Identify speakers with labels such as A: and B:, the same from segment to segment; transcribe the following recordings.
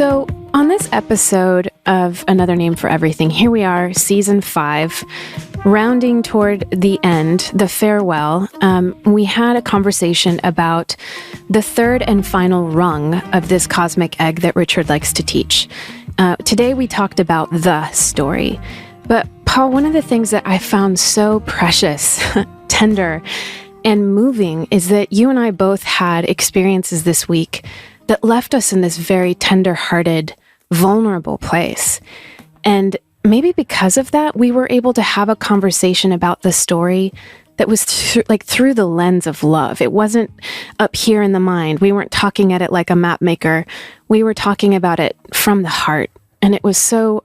A: So, on this episode of Another Name for Everything, here we are, season 5, rounding toward the end, the farewell. We had a conversation about the third and final rung of this cosmic egg that Richard likes to teach. Today we talked about the story. But Paul, one of the things that I found so precious, tender, and moving is that you and I both had experiences this week that left us in this very tender-hearted, vulnerable place. And maybe because of that, we were able to have a conversation about the story that was through the lens of love. It wasn't up here in the mind. We weren't talking at it like a map maker. We were talking about it from the heart. And it was so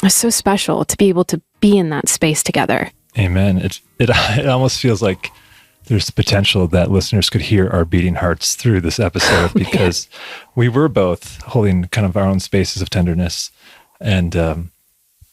A: special to be able to be in that space together.
B: Amen. It almost feels like there's potential that listeners could hear our beating hearts through this episode because we were both holding kind of our own spaces of tenderness and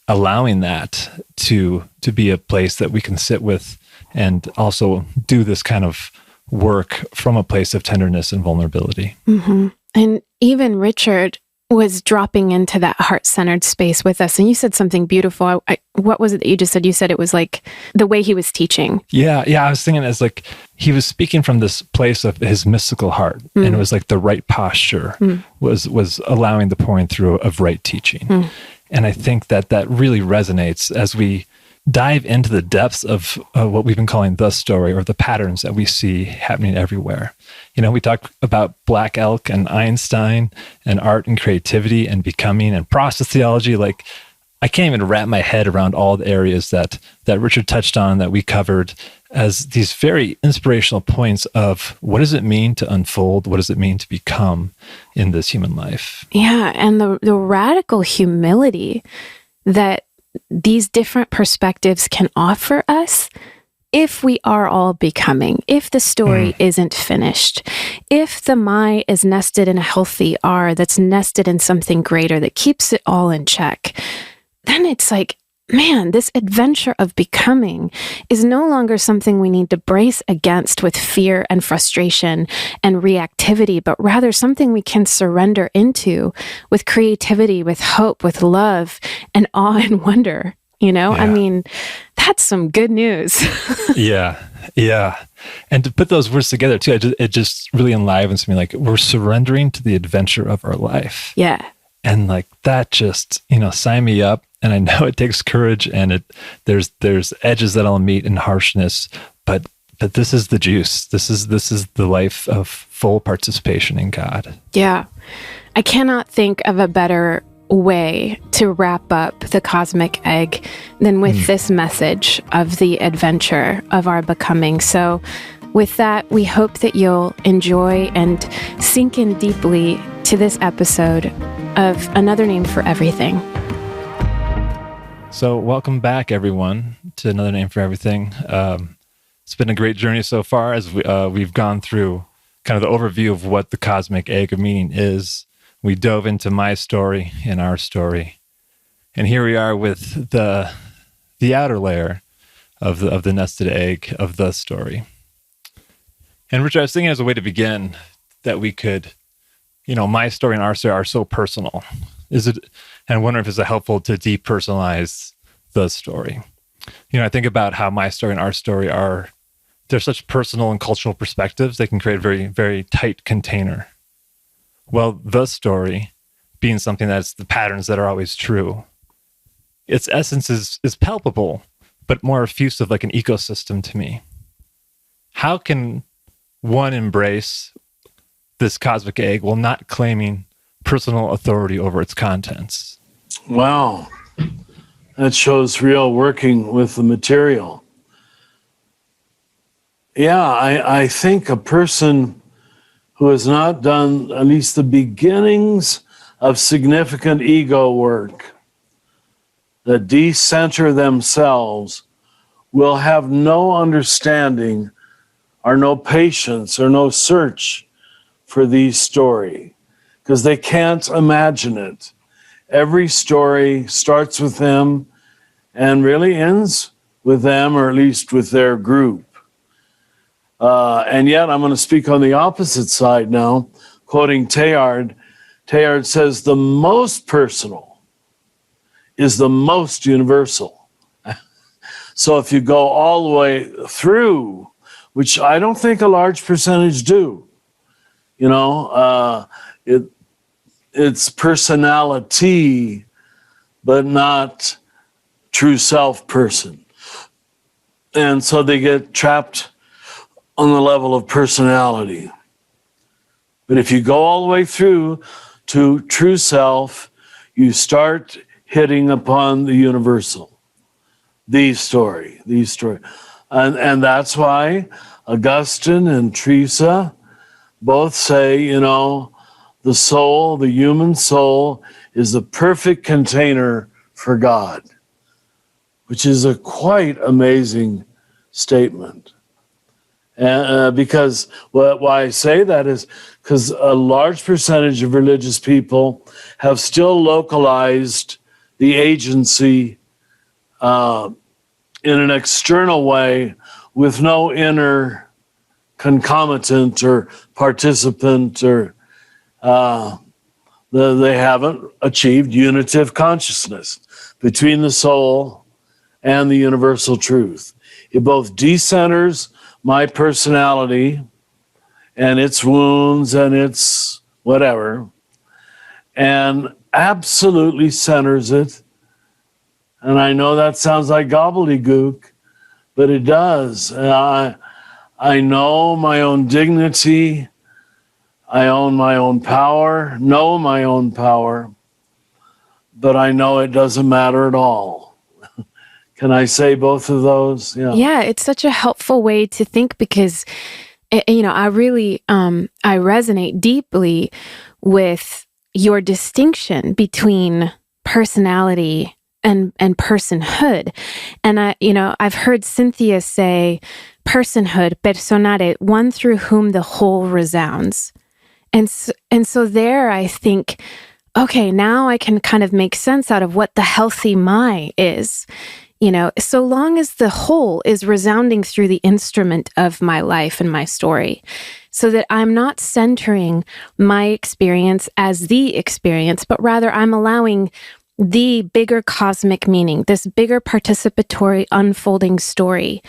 B: allowing that to be a place that we can sit with and also do this kind of work from a place of tenderness and vulnerability.
A: Mm-hmm. And even Richard was dropping into that heart-centered space with us. And you said something beautiful. What was it that you just said? You said it was like the way he was teaching.
B: Yeah. I was thinking as like he was speaking from this place of his mystical heart. And it was like the right posture was allowing the pouring through of right teaching. And I think that really resonates as we dive into the depths of what we've been calling the story or the patterns that we see happening everywhere. You know, we talk about Black Elk and Einstein and art and creativity and becoming and process theology. Like, I can't even wrap my head around all the areas that Richard touched on that we covered as these very inspirational points of what does it mean to unfold? What does it mean to become in this human life? Yeah,
A: and the radical humility that these different perspectives can offer us if we are all becoming, if the story isn't finished, if the my is nested in a healthy R that's nested in something greater that keeps it all in check, then it's like, man, this adventure of becoming is no longer something we need to brace against with fear and frustration and reactivity, but rather something we can surrender into with creativity, with hope, with love, and awe and wonder. You know, I mean, that's some good news.
B: Yeah. And to put those words together too, it just really enlivens me. Like, we're surrendering to the adventure of our life.
A: Yeah.
B: And like that just, sign me up. And I know it takes courage and there's edges that I'll meet and harshness, but this is the juice. This is the life of full participation in God.
A: Yeah. I cannot think of a better way to wrap up the cosmic egg than with this message of the adventure of our becoming. So with that, we hope that you'll enjoy and sink in deeply to this episode of Another Name for Everything.
B: So welcome back, everyone, to Another Name for Everything. It's been a great journey so far as we've gone through kind of the overview of what the cosmic egg of meaning is. We dove into my story and our story. And here we are with the outer layer of the nested egg of the story. And Richard, I was thinking as a way to begin that we could, my story and our story are so personal. And I wonder if it's helpful to depersonalize the story. I think about how my story and our story they're such personal and cultural perspectives. They can create a very, very tight container. Well, the story being something that's the patterns that are always true, its essence is palpable, but more effusive, like an ecosystem to me. How can one embrace this cosmic egg while not claiming personal authority over its contents?
C: Wow. That shows real working with the material. Yeah, I think a person who has not done at least the beginnings of significant ego work, that decenter themselves, will have no understanding or no patience or no search for these stories, because they can't imagine it. Every story starts with them and really ends with them, or at least with their group. And yet I'm going to speak on the opposite side now, quoting Teilhard, Teilhard says the most personal is the most universal. So if you go all the way through, which I don't think a large percentage do, it's personality, but not true self person. And so they get trapped on the level of personality. But if you go all the way through to true self, you start hitting upon the universal, the story. And that's why Augustine and Teresa both say, the soul, the human soul, is the perfect container for God, which is a quite amazing statement. And because why I say that is because a large percentage of religious people have still localized the agency in an external way with no inner concomitant or participant, or they haven't achieved unitive consciousness between the soul and the universal truth. It both decenters my personality and its wounds and its whatever, and absolutely centers it. And I know that sounds like gobbledygook, but it does. I know my own dignity. I own my own power, know my own power, but I know it doesn't matter at all. Can I say both of those?
A: Yeah, it's such a helpful way to think because, I really, I resonate deeply with your distinction between personality and personhood. And I've heard Cynthia say personhood, personare, one through whom the whole resounds. And so there I think, okay, now I can kind of make sense out of what the healthy my is. So long as the whole is resounding through the instrument of my life and my story, so that I'm not centering my experience as the experience, but rather I'm allowing the bigger cosmic meaning, this bigger participatory unfolding story,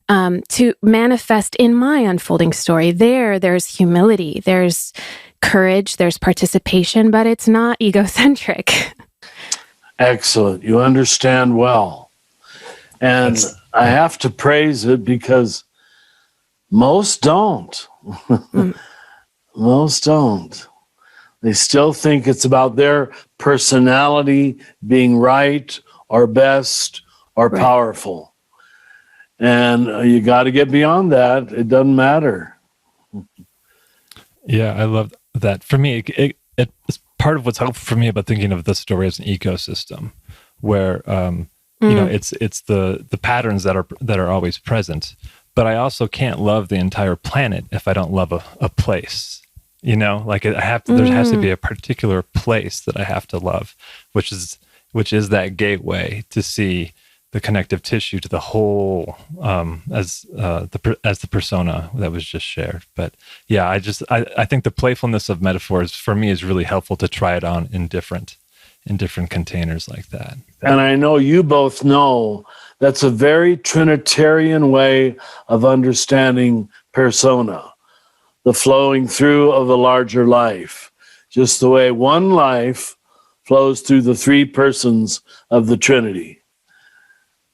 A: to manifest in my unfolding story. There's humility, there's courage, there's participation, but it's not egocentric.
C: Excellent. You understand well. And I have to praise it because most don't. Most don't. They still think it's about their personality being right or best or powerful. And you got to get beyond that. It doesn't matter.
B: Yeah, I love that. For me, it's part of what's helpful for me about thinking of the story as an ecosystem, where it's the patterns that are always present. But I also can't love the entire planet if I don't love a place. There has to be a particular place that I have to love, which is that gateway to see the connective tissue to the whole, as the persona that was just shared. But yeah, I think the playfulness of metaphors for me is really helpful to try it on in different containers like that.
C: And I know you both know that's a very Trinitarian way of understanding persona, the flowing through of the larger life, just the way one life flows through the three persons of the Trinity.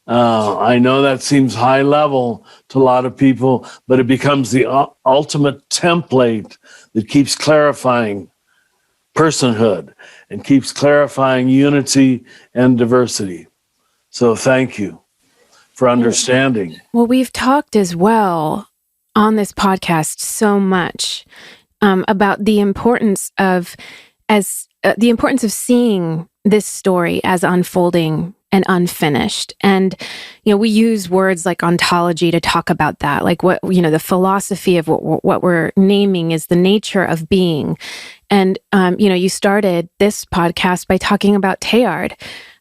C: I know that seems high level to a lot of people, but it becomes the ultimate template that keeps clarifying personhood and keeps clarifying unity and diversity. So thank you for understanding.
A: Well, we've talked as well on this podcast so much about the importance of seeing this story as unfolding and unfinished. And, we use words like ontology to talk about that, like what, the philosophy of what we're naming is the nature of being. And, you started this podcast by talking about Teilhard.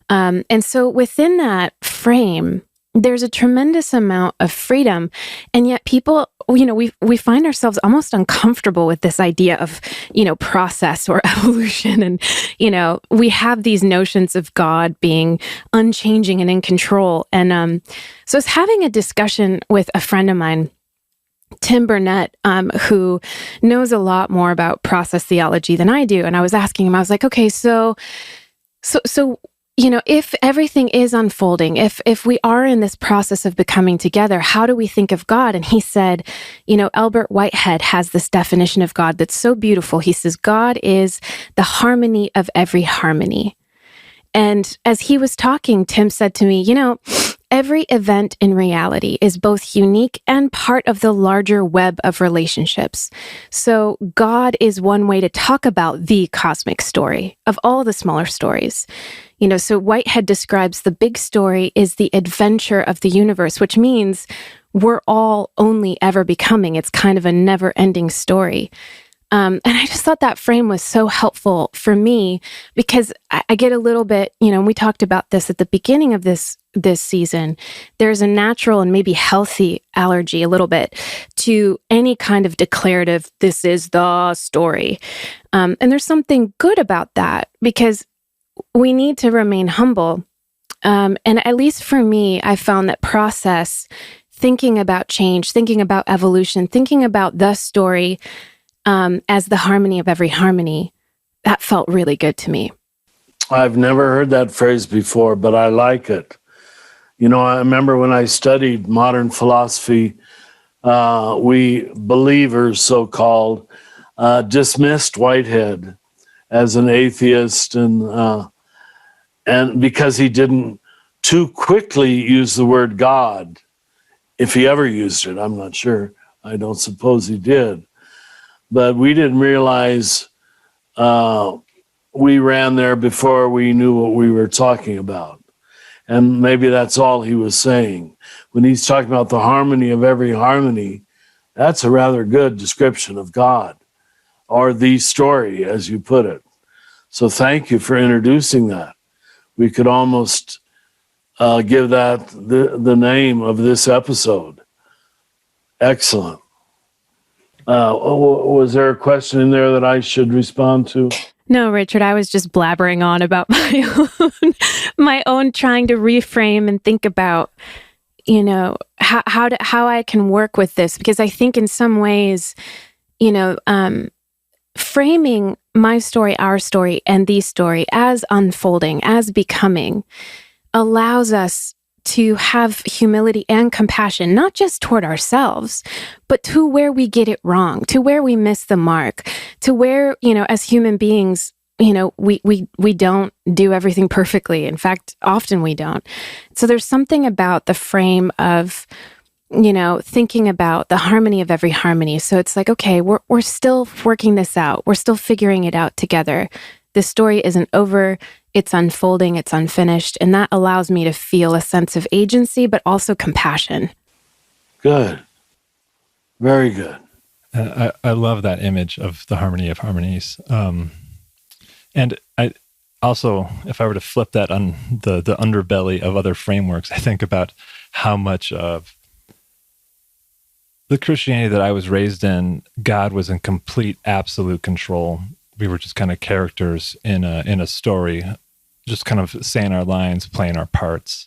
A: And so within that frame, there's a tremendous amount of freedom. And yet people, we find ourselves almost uncomfortable with this idea of, process or evolution. And, we have these notions of God being unchanging and in control. And so I was having a discussion with a friend of mine, Tim Burnett, who knows a lot more about process theology than I do. And I was asking him, I was like, okay, so if everything is unfolding, if we are in this process of becoming together, how do we think of God? And he said, Albert Whitehead has this definition of God that's so beautiful. He says, God is the harmony of every harmony. And as he was talking, Tim said to me, every event in reality is both unique and part of the larger web of relationships. So God is one way to talk about the cosmic story of all the smaller stories. So Whitehead describes the big story is the adventure of the universe, which means we're all only ever becoming. It's kind of a never-ending story. And I just thought that frame was so helpful for me because I get a little bit, and we talked about this at the beginning of this season, there's a natural and maybe healthy allergy a little bit to any kind of declarative, this is the story. And there's something good about that because we need to remain humble. And at least for me, I found that process, thinking about change, thinking about evolution, thinking about the story as the harmony of every harmony, that felt really good to me.
C: I've never heard that phrase before, but I like it. I remember when I studied modern philosophy, we believers, so-called, dismissed Whitehead as an atheist, and because he didn't too quickly use the word God, if he ever used it, I'm not sure. I don't suppose he did. But we didn't realize we ran there before we knew what we were talking about. And maybe that's all he was saying. When he's talking about the harmony of every harmony, that's a rather good description of God, or the story, as you put it. So thank you for introducing that. We could almost give that the name of this episode. Excellent. Was there a question in there that I should respond to?
A: No, Richard, I was just blabbering on about my own trying to reframe and think about, how I can work with this, because I think in some ways, framing my story, our story, and the story as unfolding, as becoming, allows us to have humility and compassion, not just toward ourselves, but to where we get it wrong, to where we miss the mark, to where, as human beings, we don't do everything perfectly. In fact, often we don't. So there's something about the frame of, thinking about the harmony of every harmony. So it's like, okay, we're still working this out. We're still figuring it out together. The story isn't over. It's unfolding, it's unfinished, and that allows me to feel a sense of agency, but also compassion.
C: Good. Very good.
B: I love that image of the harmony of harmonies. And I also, if I were to flip that on the underbelly of other frameworks, I think about how much of the Christianity that I was raised in, God was in complete, absolute control. We were just kind of characters in a story, just kind of saying our lines, playing our parts.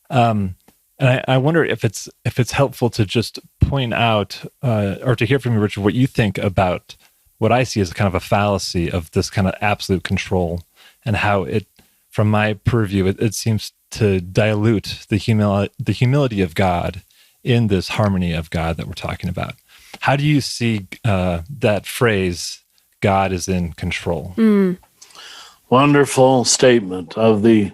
B: And I wonder if it's helpful to just point out or to hear from you, Richard, what you think about what I see as kind of a fallacy of this kind of absolute control, and how it, from my purview, it seems to dilute the humility of God in this harmony of God that we're talking about. How do you see that phrase, God is in control?
C: Wonderful statement of the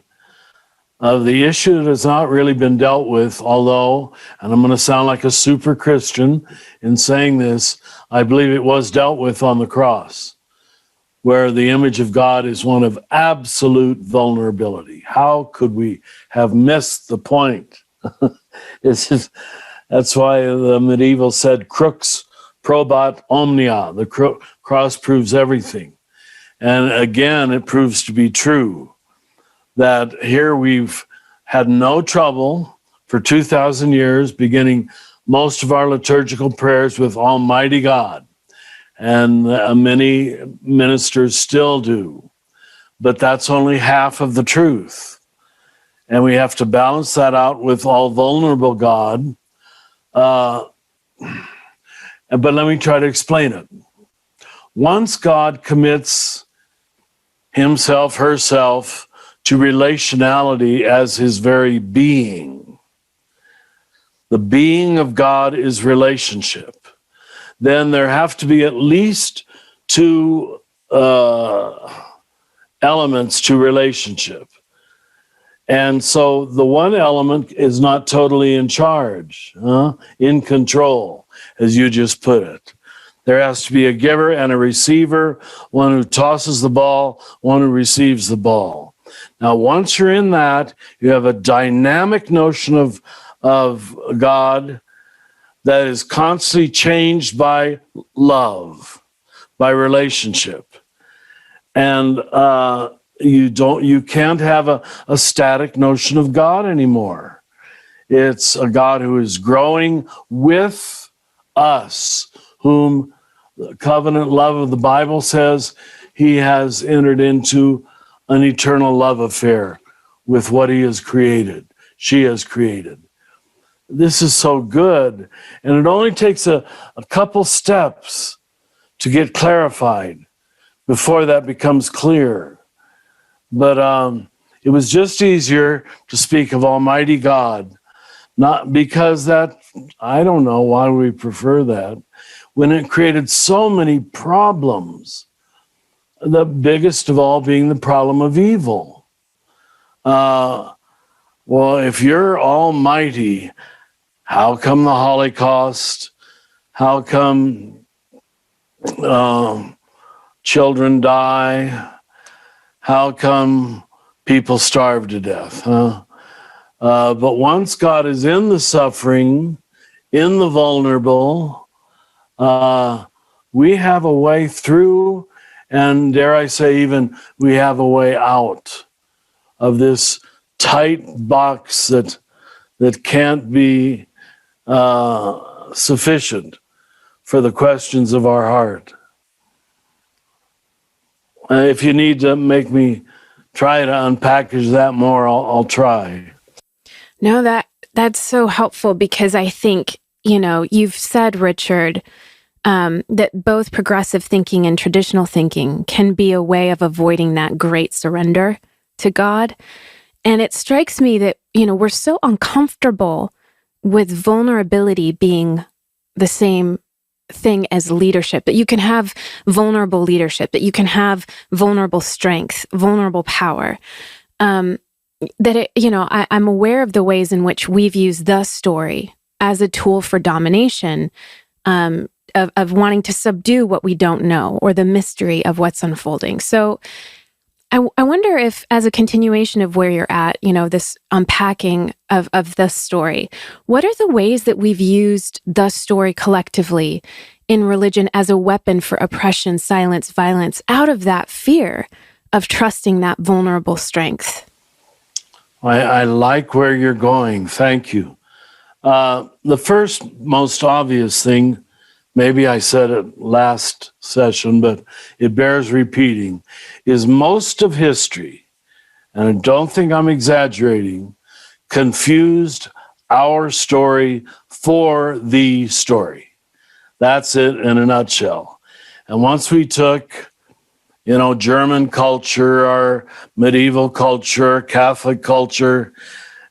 C: issue that has not really been dealt with, although, and I'm going to sound like a super Christian in saying this, I believe it was dealt with on the cross, where the image of God is one of absolute vulnerability. How could we have missed the point? That's why the medieval said, crux probat omnia, the cross proves everything. And again, it proves to be true that here we've had no trouble for 2,000 years, beginning most of our liturgical prayers with Almighty God. And many ministers still do. But that's only half of the truth. And we have to balance that out with all vulnerable God. But let me try to explain it. Once God commits himself, herself, to relationality as his very being, the being of God is relationship, then there have to be at least two elements to relationship. And so the one element is not totally in charge, in control, as you just put it. There has to be a giver and a receiver, one who tosses the ball, one who receives the ball. Now, once you're in that, you have a dynamic notion of God that is constantly changed by love, by relationship. And you can't have a static notion of God anymore. It's a God who is growing with us, whom the covenant love of the Bible says he has entered into an eternal love affair with what he has created, she has created. This is so good, and it only takes a couple steps to get clarified before that becomes clear. But it was just easier to speak of Almighty God, not because that, I don't know why we prefer that, when it created so many problems, the biggest of all being the problem of evil. Well, if you're almighty, how come the Holocaust? How come children die? How come people starve to death? But once God is in the suffering, in the vulnerable, we have a way through, and dare I say even we have a way out of this tight box that can't be sufficient for the questions of our heart. If you need to make me try to unpackage that more, I'll try.
A: No, that's so helpful, because I think, you've said, Richard, that both progressive thinking and traditional thinking can be a way of avoiding that great surrender to God. And it strikes me that, we're so uncomfortable with vulnerability being the same thing as leadership, that you can have vulnerable leadership, that you can have vulnerable strength, vulnerable power. I'm aware of the ways in which we've used the story as a tool for domination, of wanting to subdue what we don't know, or the mystery of what's unfolding. So I wonder if, as a continuation of where you're at, this unpacking of the story, what are the ways that we've used the story collectively in religion as a weapon for oppression, silence, violence, out of that fear of trusting that vulnerable strength?
C: I like where you're going. Thank you. The first most obvious thing, maybe I said it last session, but it bears repeating, is most of history, and I don't think I'm exaggerating, confused our story for the story. That's it in a nutshell. And once we took, German culture, our medieval culture, Catholic culture,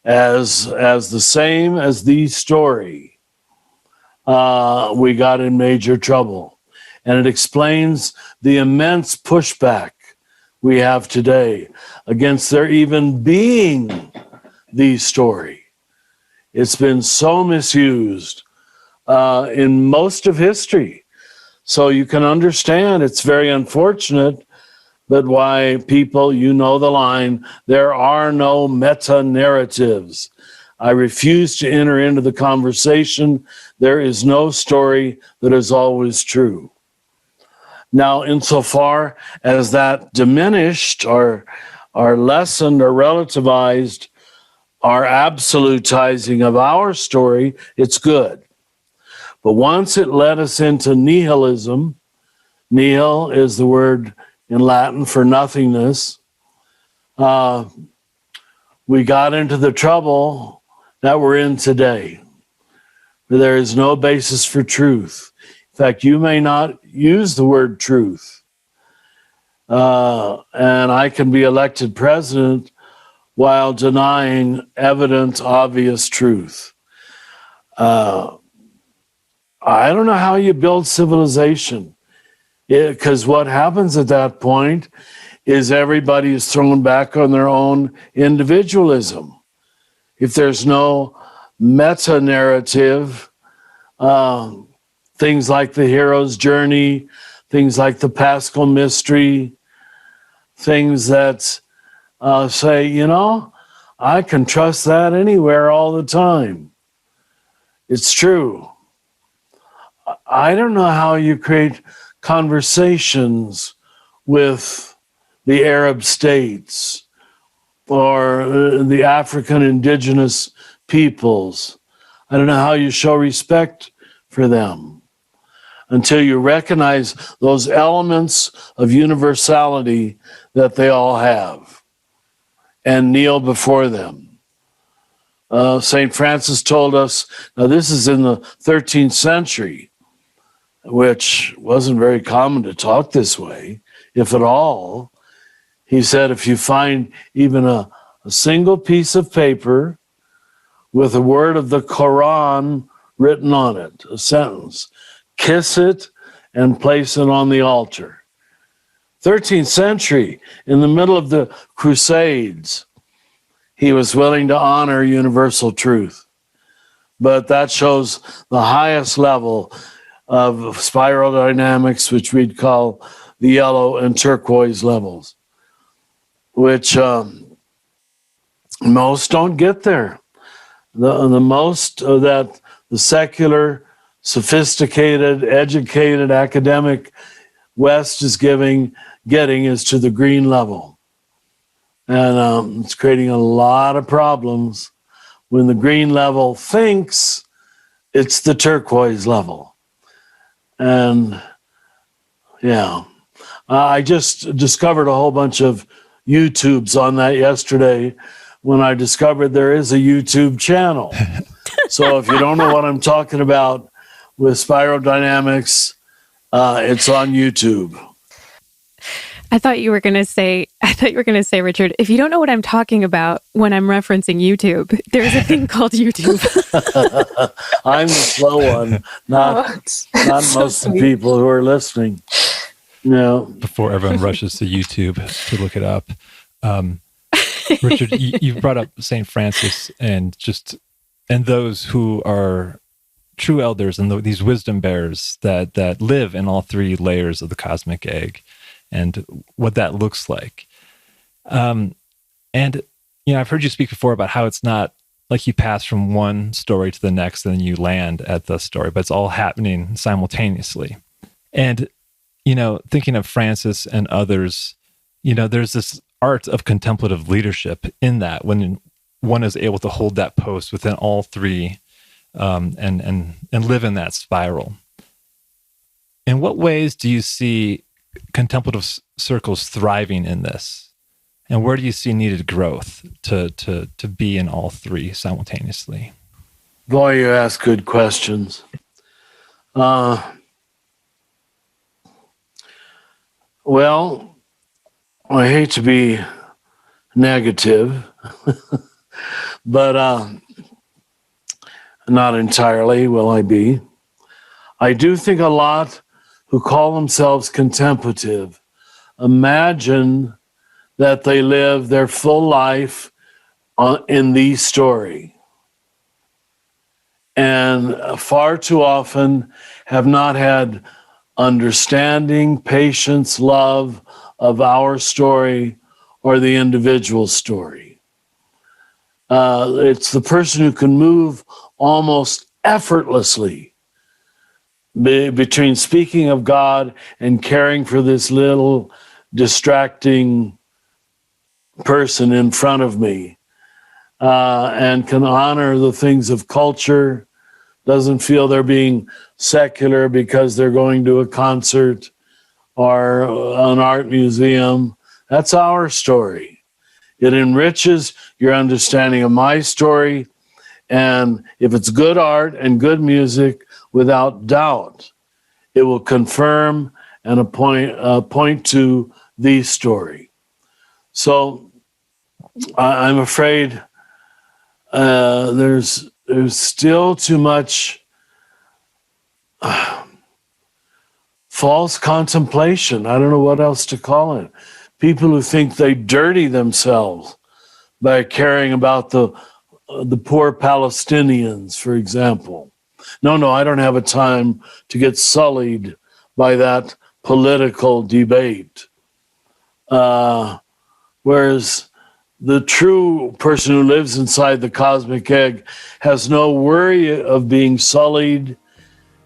C: as the same as the story, we got in major trouble. And it explains the immense pushback we have today against there even being the story. It's been so misused in most of history. So you can understand it's very unfortunate, but why people, the line, there are no meta-narratives. I refuse to enter into the conversation. There is no story that is always true. Now, insofar as that diminished or lessened or relativized, our absolutizing of our story, it's good. But once it led us into nihilism, nihil is the word in Latin for nothingness, we got into the trouble that we're in today. There is no basis for truth. In fact, you may not use the word truth. And I can be elected president while denying evident, obvious truth. I don't know how you build civilization, because what happens at that point is everybody is thrown back on their own individualism. If there's no meta-narrative, things like the hero's journey, things like the Paschal mystery, things that say, you know, I can trust that anywhere all the time. It's true. I don't know how you create conversations with the Arab states or the African indigenous peoples. I don't know how you show respect for them until you recognize those elements of universality that they all have and kneel before them. St. Francis told us, now this is in the 13th century, which wasn't very common to talk this way, if at all. He said, if you find even a single piece of paper with a word of the Quran written on it, a sentence, kiss it and place it on the altar. 13th century, in the middle of the Crusades, he was willing to honor universal truth. But that shows the highest level of spiral dynamics, which we'd call the yellow and turquoise levels, which most don't get there. The most that the secular, sophisticated, educated, academic West is getting is to the green level. And it's creating a lot of problems when the green level thinks it's the turquoise level. And yeah, I just discovered a whole bunch of YouTubes on that yesterday when I discovered there is a YouTube channel. So if you don't know what I'm talking about with spiral dynamics, it's on YouTube.
A: I thought you were going to say, Richard, if you don't know what I'm talking about when I'm referencing YouTube, there's a thing called YouTube.
C: I'm the slow one, not most of the people who are listening. No.
B: Before everyone rushes to YouTube to look it up. Richard, you've brought up St. Francis and those who are true elders and these wisdom bearers that live in all three layers of the cosmic egg and what that looks like. And, you know, I've heard you speak before about how it's not like you pass from one story to the next and then you land at the story, but it's all happening simultaneously. And, you know, thinking of Francis and others, you know, there's this art of contemplative leadership in that when one is able to hold that post within all three and live in that spiral. In what ways do you see contemplative circles thriving in this? And where do you see needed growth to be in all three simultaneously?
C: Boy, you ask good questions. Well, I hate to be negative, but not entirely will I be. I do think a lot who call themselves contemplative imagine that they live their full life in the story, and far too often have not had understanding, patience, love of our story or the individual story. It's the person who can move almost effortlessly between speaking of God and caring for this little distracting person in front of me. and can honor the things of culture, doesn't feel they're being secular because they're going to a concert or an art museum. That's our story. It enriches your understanding of my story. And if it's good art and good music, without doubt, it will confirm and point to the story. So I'm afraid there's still too much false contemplation. I don't know what else to call it. People who think they dirty themselves by caring about the poor Palestinians, for example. No, I don't have a time to get sullied by that political debate. Whereas the true person who lives inside the cosmic egg has no worry of being sullied,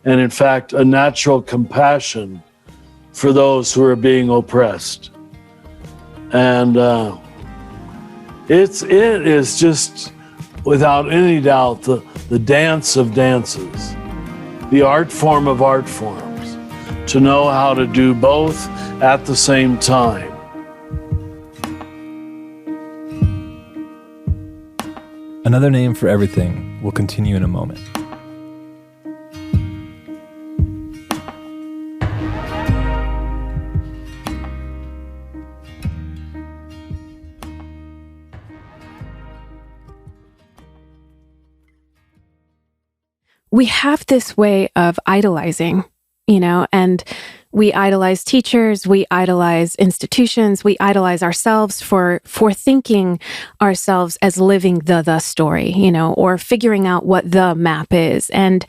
C: and in fact, a natural compassion for those who are being oppressed. And it is just, without any doubt, the dance of dances, the art form of art forms, to know how to do both at the same time.
B: Another name for everything will continue in a moment.
A: We have this way of idolizing, and we idolize teachers, we idolize institutions, we idolize ourselves for thinking ourselves as living the story, or figuring out what the map is. And,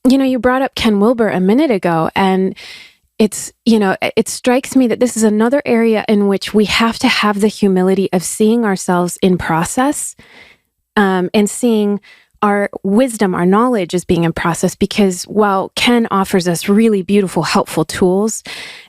A: you brought up Ken Wilber a minute ago, and it's, it strikes me that this is another area in which we have to have the humility of seeing ourselves in process, and seeing our wisdom, our knowledge is being in process, because while Ken offers us really beautiful, helpful tools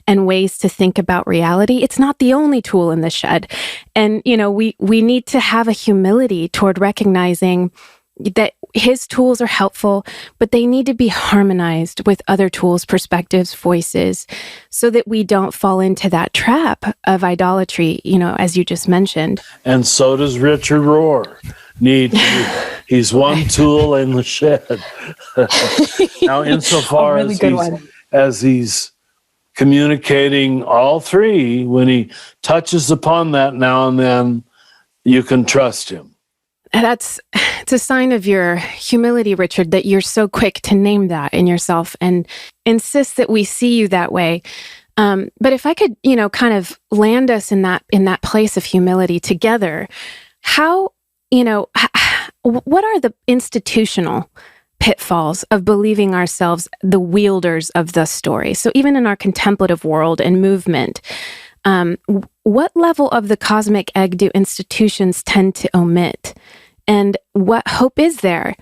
A: and ways to think about reality, it's not the only tool in the shed. And, we need to have a humility toward recognizing that his tools are helpful, but they need to be harmonized with other tools, perspectives, voices, so that we don't fall into that trap of idolatry, as you just mentioned.
C: And so does Richard Rohr. He's one tool in the shed. Now, insofar as he's communicating all three, when he touches upon that now and then, you can trust him.
A: It's a sign of your humility, Richard, that you're so quick to name that in yourself and insist that we see you that way. But if I could, kind of land us in that place of humility together, how, what are the institutional pitfalls of believing ourselves the wielders of the story? So even in our contemplative world and movement, what level of the cosmic egg do institutions tend to omit? And what hope is there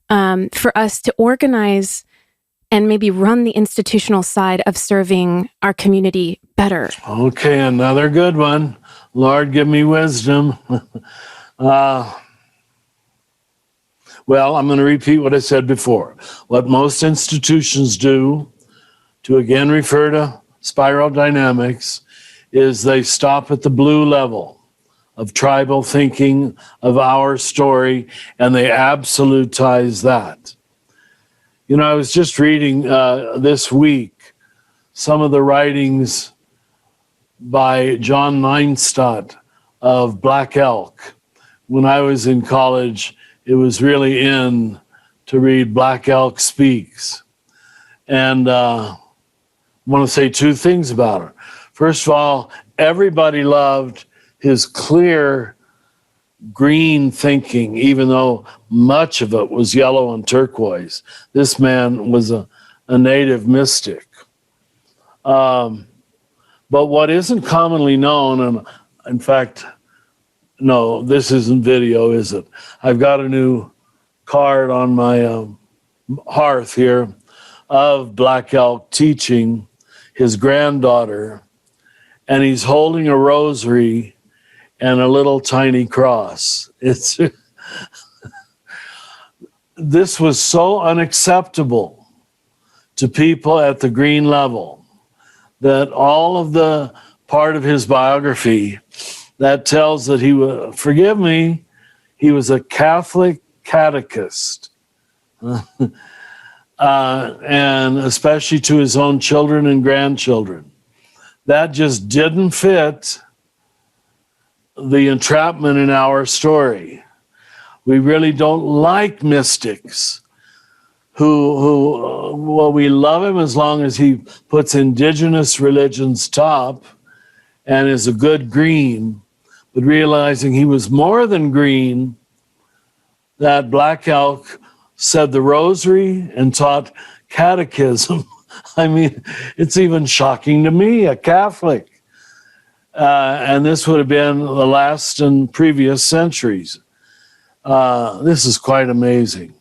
A: for us to organize and maybe run the institutional side of serving our community better?
C: Okay, another good one. Lord, give me wisdom. Well, I'm going to repeat what I said before. What most institutions do, to again refer to spiral dynamics, is they stop at the blue level of tribal thinking of our story, and they absolutize that. I was just reading this week some of the writings by John Neinstadt of Black Elk. When I was in college, it was really in to read Black Elk Speaks. And I want to say two things about her. First of all, everybody loved his clear green thinking, even though much of it was yellow and turquoise. This man was a native mystic. But what isn't commonly known, and in fact, no, this isn't video, is it? I've got a new card on my hearth here of Black Elk teaching his granddaughter, and he's holding a rosary and a little tiny cross. It's This was so unacceptable to people at the green level that all of the part of his biography that tells that he was, forgive me, he was a Catholic catechist. And especially to his own children and grandchildren. That just didn't fit the entrapment in our story. We really don't like mystics who well, we love him as long as he puts indigenous religions top and is a good green, but realizing he was more than green, that Black Elk said the rosary and taught catechism. I mean, it's even shocking to me, a Catholic. And this would have been the last and previous centuries. This is quite amazing.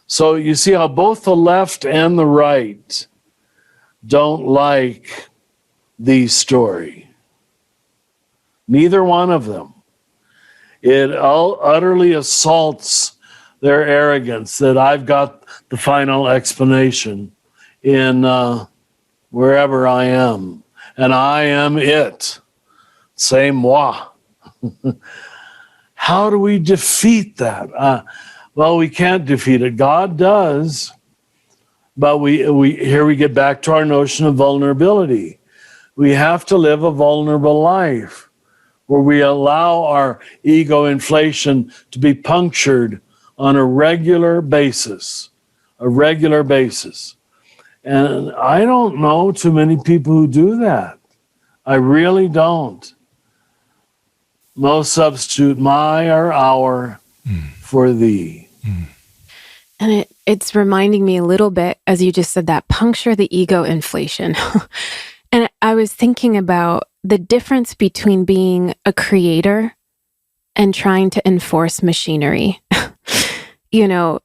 C: So you see how both the left and the right don't like the story. Neither one of them. It utterly assaults their arrogance that I've got the final explanation in wherever I am, and I am it. C'est moi. How do we defeat that? Well, we can't defeat it. God does, but we here we get back to our notion of vulnerability. We have to live a vulnerable life where we allow our ego inflation to be punctured on a regular basis. And I don't know too many people who do that. I really don't. Most substitute my or our for thee.
A: And it's reminding me a little bit, as you just said that, puncture the ego inflation. And I was thinking about the difference between being a creator and trying to enforce machinery. You know,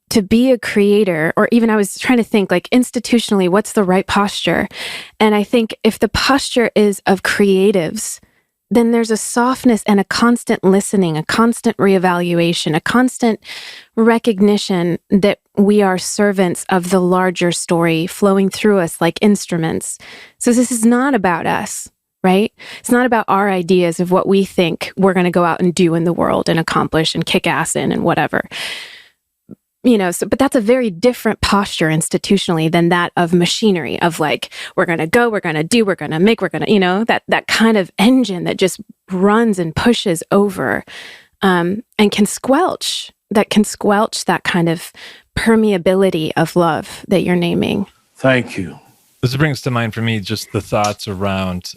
A: to be a creator, or even I was trying to think like institutionally, what's the right posture? And I think if the posture is of creatives, then there's a softness and a constant listening, a constant reevaluation, a constant recognition that we are servants of the larger story flowing through us like instruments. So this is not about us, right? It's not about our ideas of what we think we're going to go out and do in the world and accomplish and kick ass in and whatever. You know, so, but that's a very different posture institutionally than that of machinery, of like, we're going to go, we're going to do, we're going to make, we're going to, you know, that kind of engine that just runs and pushes over and can squelch that kind of permeability of love that you're naming.
C: Thank you.
B: This brings to mind for me just the thoughts around,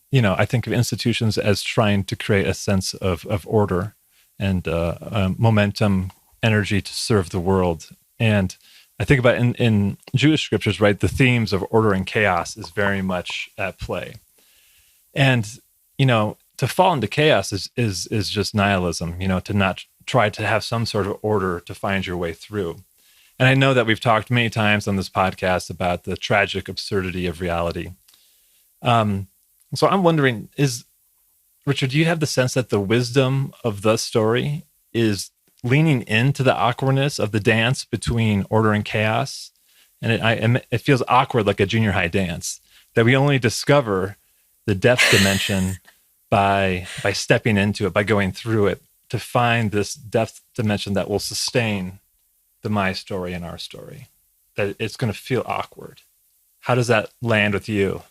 B: you know, I think of institutions as trying to create a sense of order and momentum, energy to serve the world. And I think about in Jewish scriptures, right, the themes of order and chaos is very much at play. And, you know, to fall into chaos is just nihilism, you know, to not try to have some sort of order to find your way through. And I know that we've talked many times on this podcast about the tragic absurdity of reality. So I'm wondering, Richard, do you have the sense that the wisdom of the story is leaning into the awkwardness of the dance between order and chaos? And it feels awkward, like a junior high dance, that we only discover the depth dimension by stepping into it, by going through it, to find this depth dimension that will sustain the my story and our story, that it's going to feel awkward. How does that land with you?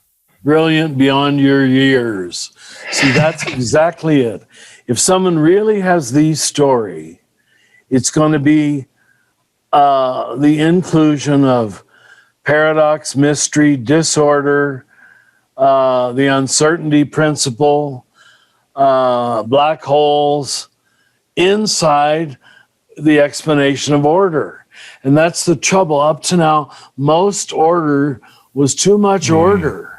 C: Brilliant beyond your years. See, that's exactly it. If someone really has the story, it's going to be the inclusion of paradox, mystery, disorder, the uncertainty principle, black holes inside the explanation of order. And that's the trouble. Up to now, most order was too much order.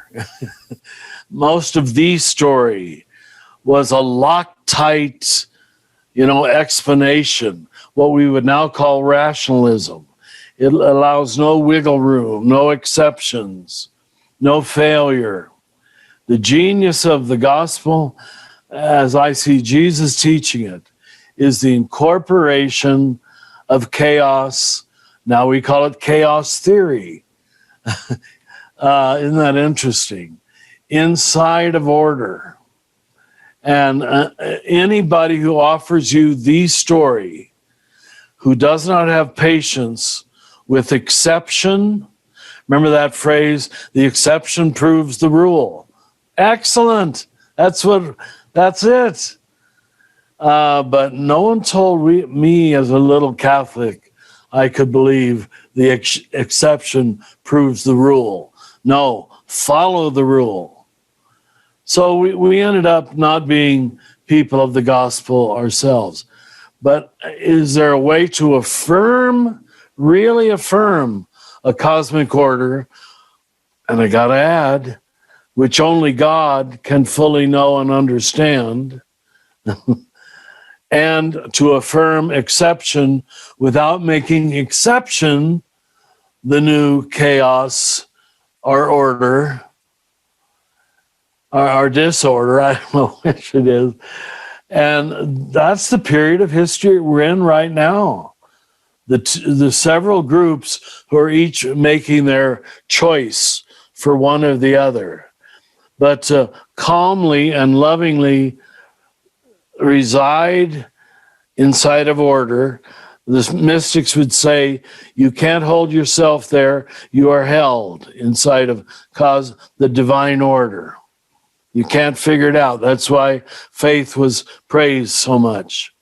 C: Most of the story was a Loctite, explanation, what we would now call rationalism. It allows no wiggle room, no exceptions, no failure. The genius of the gospel, as I see Jesus teaching it, is the incorporation of chaos. Now we call it chaos theory. Isn't that interesting? Inside of order. And anybody who offers you the story, who does not have patience with exception, remember that phrase, the exception proves the rule. Excellent. That's it. But no one told me as a little Catholic I could believe the exception proves the rule. No, follow the rule. So we ended up not being people of the gospel ourselves. But is there a way to really affirm a cosmic order? And I got to add, which only God can fully know and understand, and to affirm exception without making exception the new chaos or order, or disorder, I don't know which it is. And that's the period of history we're in right now. The several groups who are each making their choice for one or the other, but calmly and lovingly reside inside of order. The mystics would say, you can't hold yourself there. You are held inside of the divine order. You can't figure it out. That's why faith was praised so much,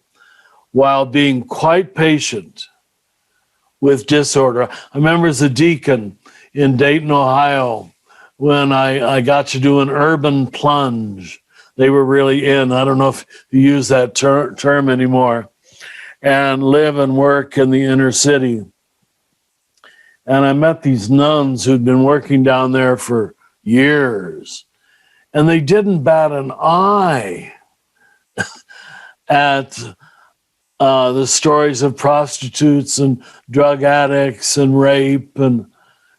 C: while being quite patient with disorder. I remember as a deacon in Dayton, Ohio, when I got to do an urban plunge. They were really in, I don't know if you use that term anymore, and live and work in the inner city. And I met these nuns who'd been working down there for years, and they didn't bat an eye at the stories of prostitutes and drug addicts and rape. And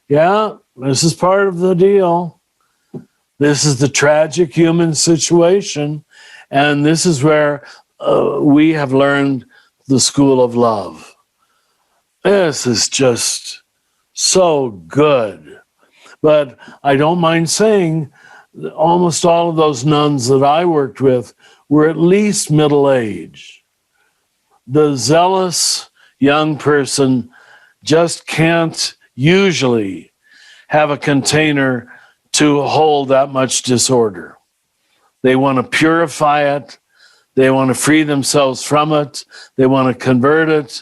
C: yeah, this is part of the deal. This is the tragic human situation. And this is where we have learned the school of love. This is just so good. But I don't mind saying almost all of those nuns that I worked with were at least middle-aged. The zealous young person just can't usually have a container to hold that much disorder. They want to purify it. They want to free themselves from it. They want to convert it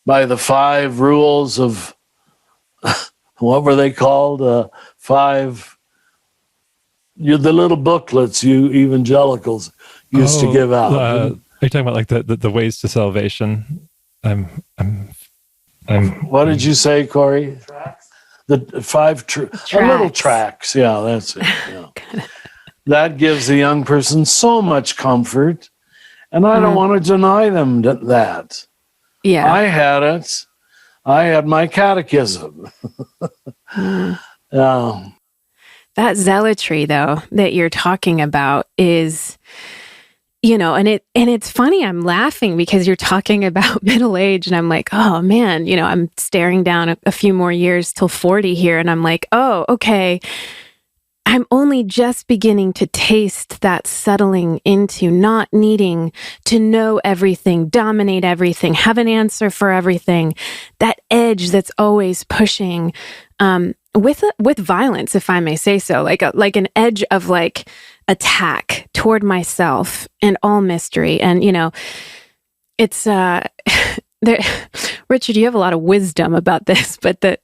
C: by the 5 rules of, what were they called? The little booklets you evangelicals used to give out.
B: Are you talking about like the ways to salvation?
C: What did you say, Corey? Tracks. The 5 little tracks. Yeah, that's it. Yeah. That gives the young person so much comfort, and I don't want to deny them that.
A: Yeah,
C: I had it. I had my catechism.
A: That zealotry, though, that you're talking about is, and it's funny. I'm laughing because you're talking about middle age, and I'm like, oh man, I'm staring down a few more years till 40 here, and I'm like, oh, okay. I'm only just beginning to taste that settling into not needing to know everything, dominate everything, have an answer for everything. That edge that's always pushing, with violence, if I may say so, like an edge of like attack toward myself and all mystery. And, it's, Richard, you have a lot of wisdom about this, but the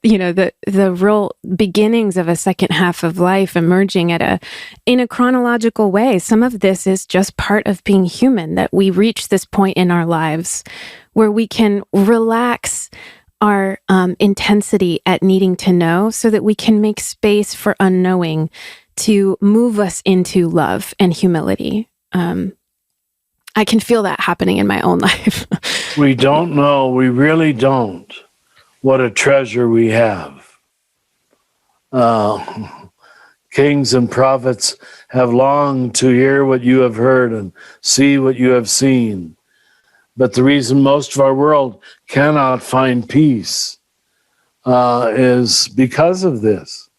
A: real beginnings of a second half of life emerging in a chronological way. Some of this is just part of being human, that we reach this point in our lives where we can relax our intensity at needing to know so that we can make space for unknowing to move us into love and humility. I can feel that happening in my own life.
C: We don't know, we really don't, what a treasure we have. Kings and prophets have longed to hear what you have heard and see what you have seen. But the reason most of our world cannot find peace is because of this.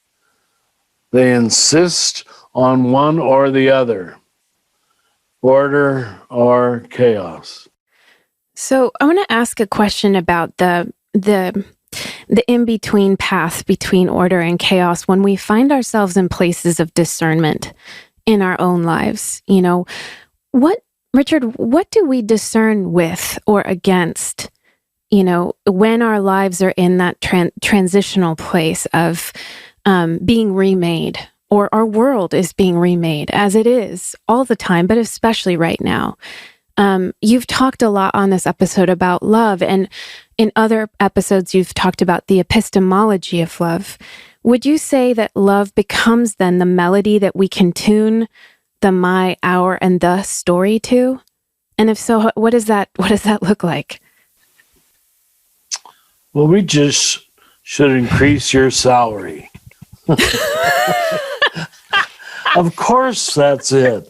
C: They insist on one or the other, order or chaos.
A: So I want to ask a question about the in-between path between order and chaos when we find ourselves in places of discernment in our own lives. You know, Richard, what do we discern with or against, you know, when our lives are in that transitional place of being remade, or our world is being remade, as it is all the time, but especially right now? You've talked a lot on this episode about love, and in other episodes, you've talked about the epistemology of love. Would you say that love becomes then the melody that we can tune the my, our, and the story to? And if so, what does that look like?
C: Well, we just should increase your salary. Of course, that's it.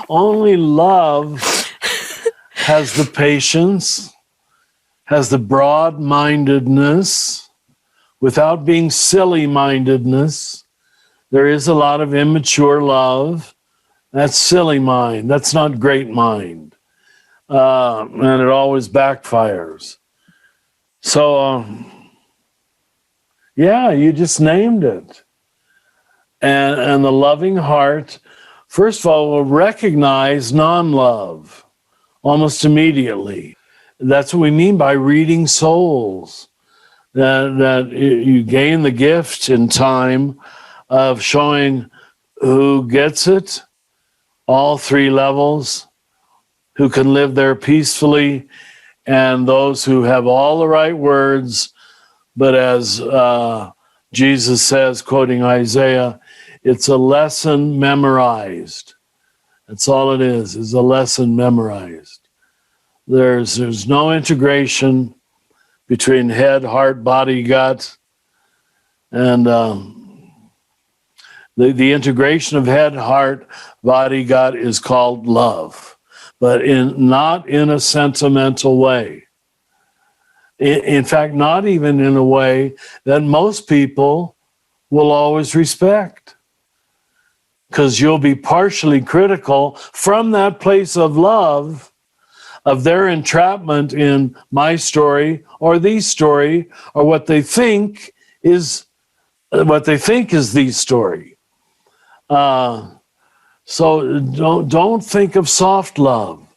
C: Only love has the patience, has the broad-mindedness, without being silly-mindedness. There is a lot of immature love. That's silly mind. That's not great mind. And it always backfires. So, yeah, you just named it. And the loving heart, first of all, will recognize non-love almost immediately. That's what we mean by reading souls. That you gain the gift in time of showing who gets it, all three levels, who can live there peacefully, and those who have all the right words, but as Jesus says, quoting Isaiah, it's a lesson memorized. That's all it is a lesson memorized. There's no integration between head, heart, body, gut, and the integration of head, heart, body, gut is called love, but not in a sentimental way. In fact, not even in a way that most people will always respect. Because you'll be partially critical from that place of love of their entrapment in my story or the story or what they think is the story. So don't think of soft love.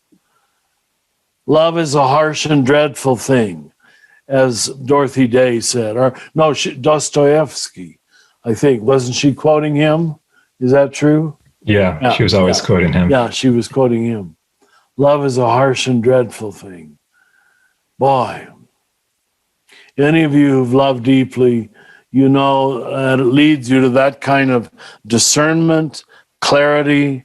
C: Love is a harsh and dreadful thing, as Dorothy Day said, or no, Dostoevsky, I think. Wasn't she quoting him? Is that true?
B: Yeah, she was always quoting him.
C: Yeah, she was quoting him. Love is a harsh and dreadful thing. Boy, any of you who've loved deeply, you know it leads you to that kind of discernment, clarity.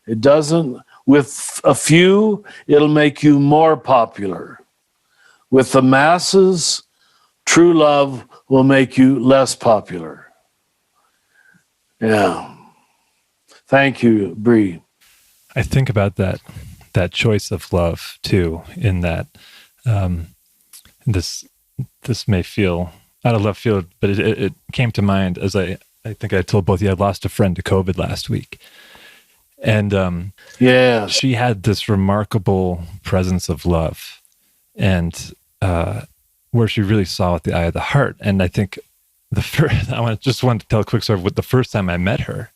C: It doesn't, with a few, it'll make you more popular. With the masses, true love will make you less popular. Yeah. Thank you, Brie.
B: I think about that choice of love too, in that this may feel out of left field, but it came to mind as I think I told both of you I lost a friend to COVID last week. And she had this remarkable presence of love, and where she really saw with the eye of the heart. And I think I want to tell a quick story. With the first time I met her,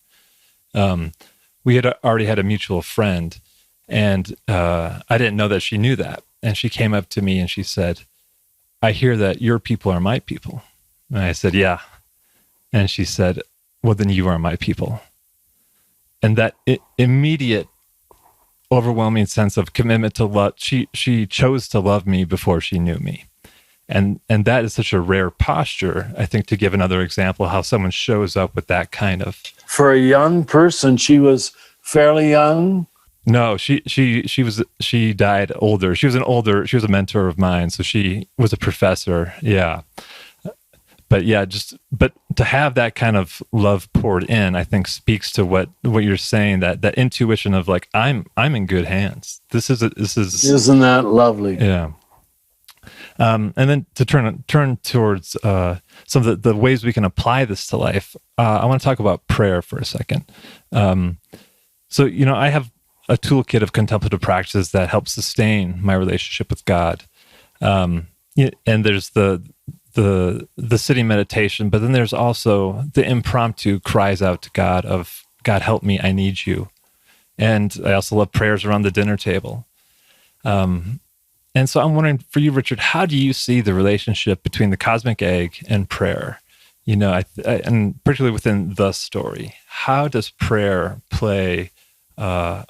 B: we had already had a mutual friend, and I didn't know that she knew that. And she came up to me and she said, "I hear that your people are my people." And I said, "Yeah." And she said, "Well, then you are my people." And that immediate, overwhelming sense of commitment to love, she chose to love me before she knew me. And that is such a rare posture, I think, to give another example, how someone shows up with that kind of...
C: For a young person, she was fairly young?
B: No, she died older. She was a mentor of mine, so she was a professor, yeah. But yeah, but to have that kind of love poured in, I think speaks to what you're saying, that intuition of like, I'm in good hands. This is
C: Isn't that lovely?
B: Yeah. And then to turn towards some of the ways we can apply this to life, I want to talk about prayer for a second. So, I have a toolkit of contemplative practices that help sustain my relationship with God. And there's the sitting meditation, but then there's also the impromptu cries out to God of, God, help me, I need you. And I also love prayers around the dinner table. And so I'm wondering for you, Richard, how do you see the relationship between the cosmic egg and prayer? And particularly within the story, how does prayer play that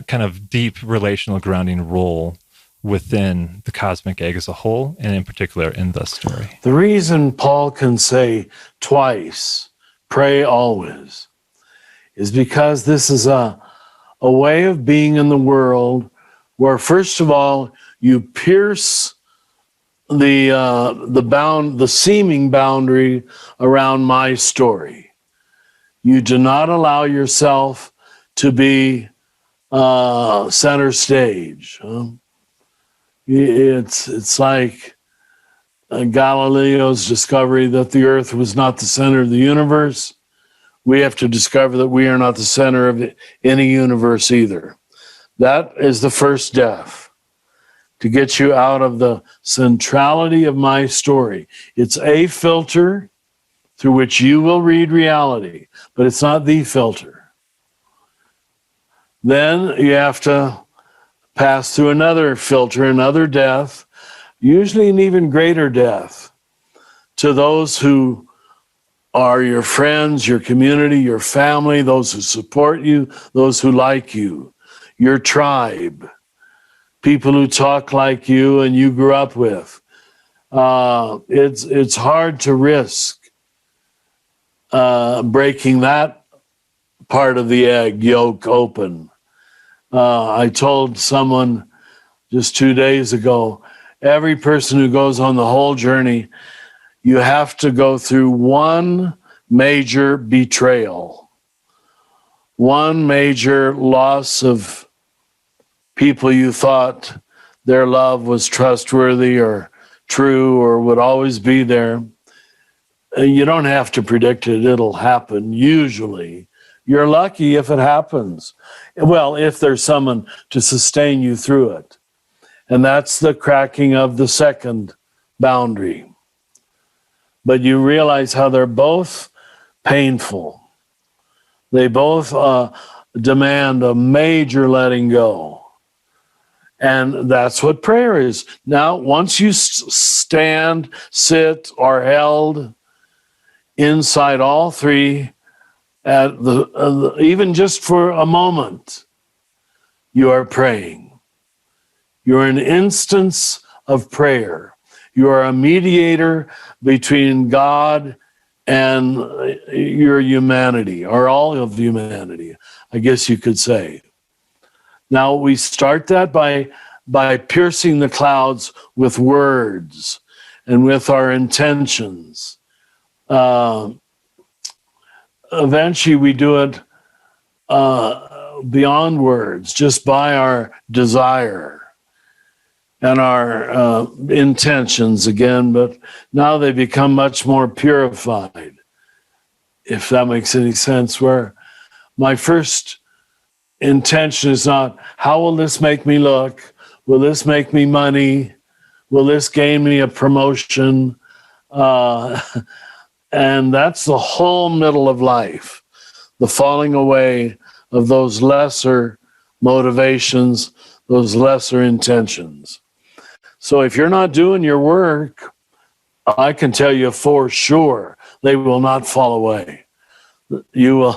B: kind of deep relational grounding role within the cosmic egg as a whole, and in particular in the story?
C: The reason Paul can say twice, pray always, is because this is a way of being in the world where, first of all, you pierce the seeming boundary around my story. You do not allow yourself to be center stage. It's like Galileo's discovery that the earth was not the center of the universe. We have to discover that we are not the center of any universe either. That is the first death, to get you out of the centrality of my story. It's a filter through which you will read reality, but it's not the filter. Then you have to pass through another filter, another death, usually an even greater death, to those who are your friends, your community, your family, those who support you, those who like you, your tribe, people who talk like you and you grew up with. It's hard to risk breaking that part of the egg yolk open. I told someone just 2 days ago, every person who goes on the whole journey, you have to go through one major betrayal, one major loss of people you thought their love was trustworthy or true or would always be there. You don't have to predict it. It'll happen usually. You're lucky if it happens. Well, if there's someone to sustain you through it. And that's the cracking of the second boundary. But you realize how they're both painful. They both demand a major letting go. And that's what prayer is. Now, once you stand, sit, or held inside all three, at even just for a moment, you are praying. You're an instance of prayer. You are a mediator between God and your humanity, or all of humanity, I guess you could say. Now, we start that by piercing the clouds with words and with our intentions. Eventually, we do it beyond words, just by our desire and our intentions again, but now they become much more purified, if that makes any sense, where my first intention is not, how will this make me look? Will this make me money? Will this gain me a promotion? And that's the whole middle of life, the falling away of those lesser motivations, those lesser intentions. So if you're not doing your work, I can tell you for sure, they will not fall away. You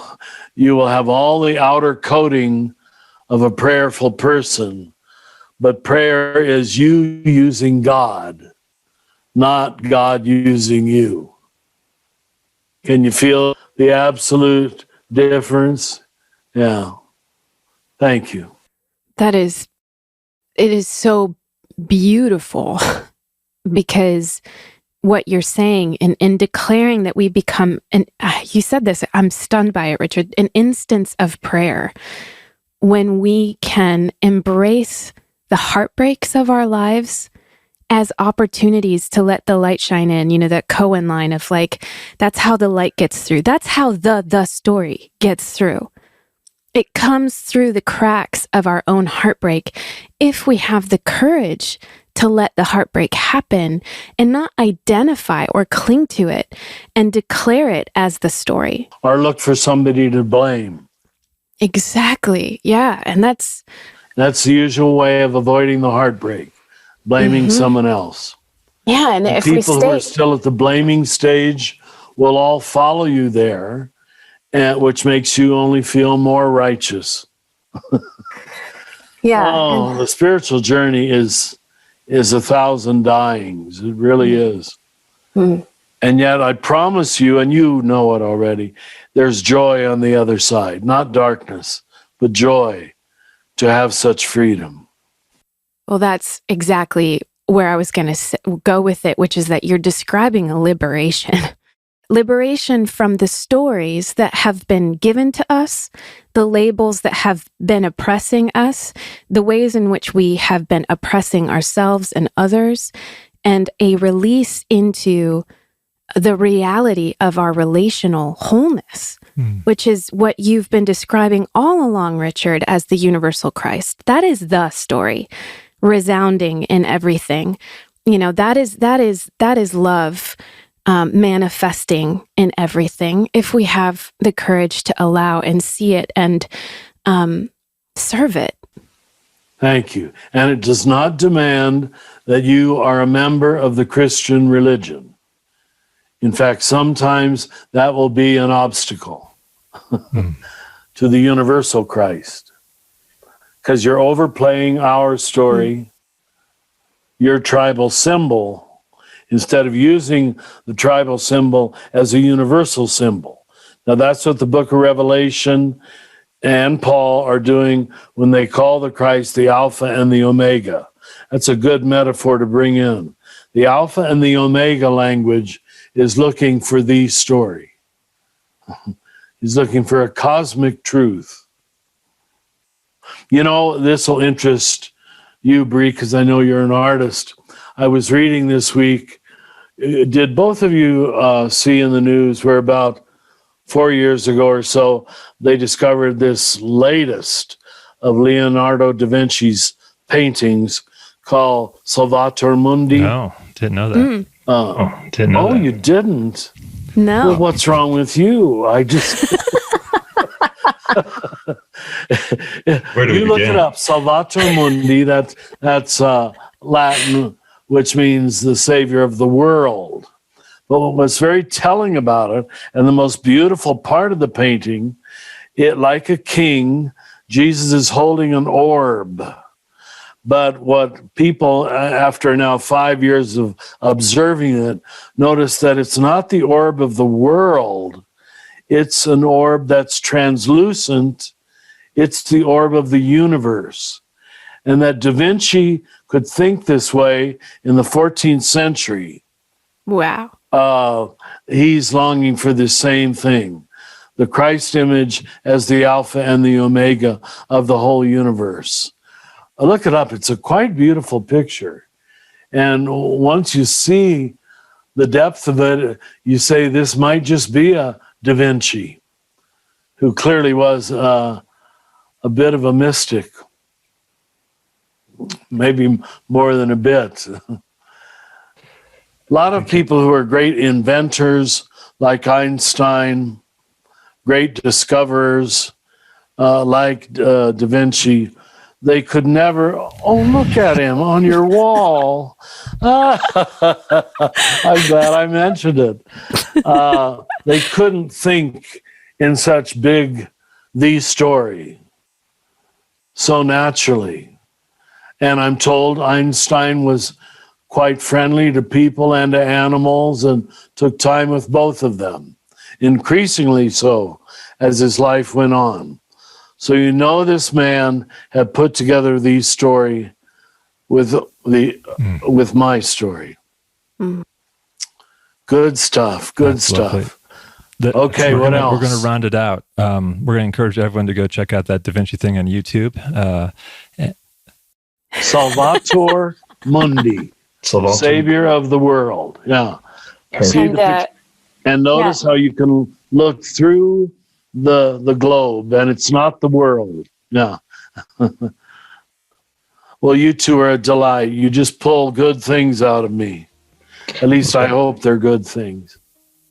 C: will have all the outer coating of a prayerful person, but prayer is you using God, not God using you. Can you feel the absolute difference? Yeah. Thank you.
A: It is so beautiful because what you're saying in declaring that we become, and you said this, I'm stunned by it, Richard, an instance of prayer when we can embrace the heartbreaks of our lives as opportunities to let the light shine in. You know, that Cohen line of like, that's how the light gets through. That's how the story gets through. It comes through the cracks of our own heartbreak if we have the courage to let the heartbreak happen and not identify or cling to it and declare it as the story.
C: Or look for somebody to blame.
A: Exactly. Yeah. And that's
C: the usual way of avoiding the heartbreak, blaming someone else.
A: Yeah. And if
C: people who are still at the blaming stage will all follow you there, which makes you only feel more righteous.
A: Yeah.
C: The spiritual journey is 1,000 dyings. It really is. And yet I promise you, and you know it already, there's joy on the other side, not darkness, but joy to have such freedom.
A: Well, that's exactly where I was going to go with it, which is that you're describing a liberation. Liberation from the stories that have been given to us, the labels that have been oppressing us, the ways in which we have been oppressing ourselves and others, and a release into the reality of our relational wholeness, which is what you've been describing all along, Richard, as the universal Christ. That is the story, resounding in everything. You know, that is love. Manifesting in everything, if we have the courage to allow and see it and serve it.
C: Thank you. And it does not demand that you are a member of the Christian religion. In fact, sometimes that will be an obstacle to the universal Christ, because you're overplaying our story, your tribal symbol, instead of using the tribal symbol as a universal symbol. Now, that's what the book of Revelation and Paul are doing when they call the Christ the Alpha and the Omega. That's a good metaphor to bring in. The Alpha and the Omega language is looking for the story. He's looking for a cosmic truth. You know, this will interest you, Brie, because I know you're an artist. I was reading this week. Did both of you see in the news where about 4 years ago or so, they discovered this latest of Leonardo da Vinci's paintings called Salvator Mundi?
B: No, didn't know that. Didn't know that.
C: You didn't?
A: No.
C: Well, what's wrong with you? I just...
B: Where do we
C: you look
B: begin?
C: it up, Salvator Mundi, that's Latin, which means the Savior of the world. But what was very telling about it, and the most beautiful part of the painting, it like a king, Jesus is holding an orb. But what people, after now 5 years of observing it, notice that it's not the orb of the world. It's an orb that's translucent. It's the orb of the universe. And that Da Vinci could think this way in the 14th century.
A: Wow.
C: He's longing for the same thing, the Christ image as the Alpha and the Omega of the whole universe. Look it up. It's a quite beautiful picture. And once you see the depth of it, you say this might just be a Da Vinci, who clearly was a bit of a mystic. Maybe more than a bit. A lot of people who are great inventors, like Einstein, great discoverers, like Da Vinci, they could never, look at him on your wall. I'm glad I mentioned it. They couldn't think in such big, the story, so naturally. And I'm told Einstein was quite friendly to people and to animals and took time with both of them, increasingly so as his life went on. So you know this man had put together the story with my story. Good stuff. Good
B: That's
C: stuff.
B: lovely.
C: Okay, what else?
B: We're going to round it out. We're going to encourage everyone to go check out that Da Vinci thing on YouTube.
C: Salvator Mundi, Savior of the world. Yeah. See the picture. And notice how you can look through the globe, and it's not the world. Yeah. Well, you two are a delight. You just pull good things out of me. At least I hope they're good things.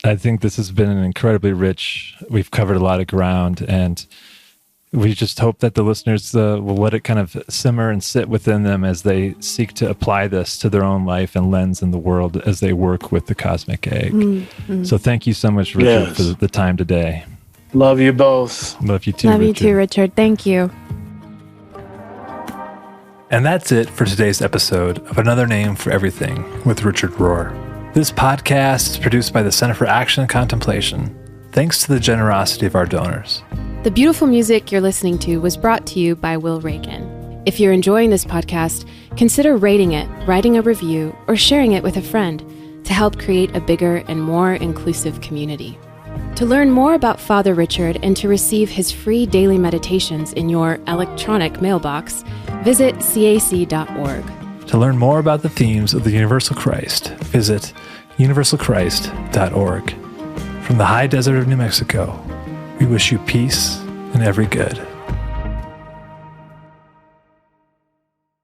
B: I think this has been an incredibly rich. We've covered a lot of ground, and we just hope that the listeners will let it kind of simmer and sit within them as they seek to apply this to their own life and lens in the world as they work with the cosmic egg. Mm-hmm. So thank you so much, Richard, for the time today.
C: Love you both.
B: Love you too,
A: Love
B: Richard.
A: you too, Richard. Thank you.
B: And that's it for today's episode of Another Name for Everything with Richard Rohr. This podcast is produced by the Center for Action and Contemplation, thanks to the generosity of our donors.
A: The beautiful music you're listening to was brought to you by Will Reagan. If you're enjoying this podcast, consider rating it, writing a review, or sharing it with a friend to help create a bigger and more inclusive community. To learn more about Father Richard and to receive his free daily meditations in your electronic mailbox, visit cac.org.
B: To learn more about the themes of the Universal Christ, visit universalchrist.org. From the high desert of New Mexico, we wish you peace and every good.